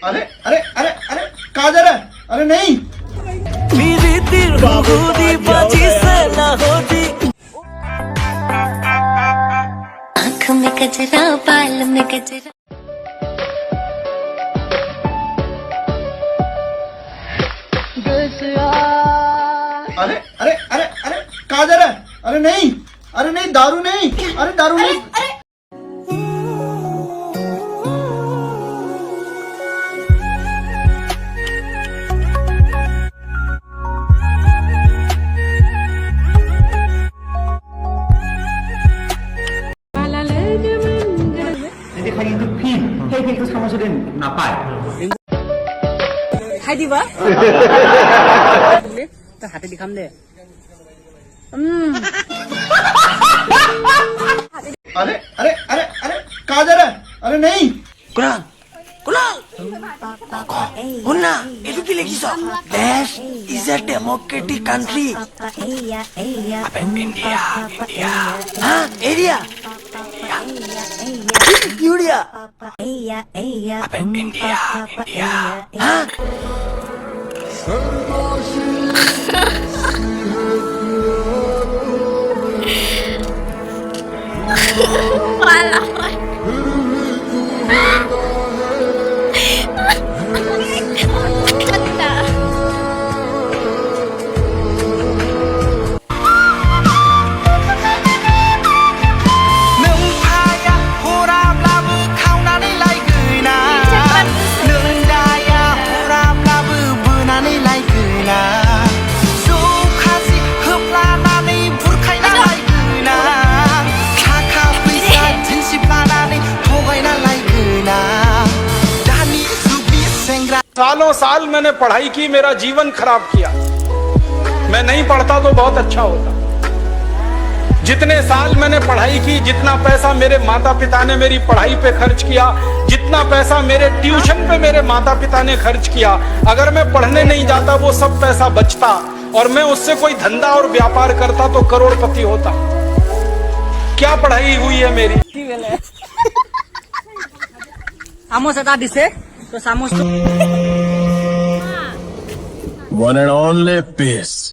अरे अरे अरे अरे काजल है, अरे नहीं। मेरी दिल होती बाजी से ना होती। आँख में गजरा, बाल में गजरा। अरे अरे अरे अरे काजल है, अरे नहीं, अरे नहीं, दारू नहीं, अरे दारू नहीं। খাই দিবা তো হাতে দি খাম দে। अरे अरे अरे अरे काजल है, अरे नहीं। কুনাল কুনাল শুন না, এইটো কি লিখিছ? দেশ is a democratic country. India India হ্যাঁ এরিয়া ইউরিয়া ইন্ডিয়া ইন্ডিয়া হ্যাঁ सालों साल मैंने पढ़ाई की, मेरा जीवन खराब किया। मैं नहीं पढ़ता तो बहुत अच्छा होता। जितने साल मैंने पढ़ाई की, जितना पैसा मेरे माता पिता ने मेरी पढ़ाई पे खर्च किया, जितना पैसा मेरे ट्यूशन पे मेरे माता पिता ने खर्च किया, अगर मैं पढ़ने नहीं जाता वो सब पैसा बचता और मैं उससे कोई धंधा और व्यापार करता तो करोड़पति होता। क्या पढ़ाई हुई है मेरी। চামচ এটা দিছে তো চামচ One and only piece.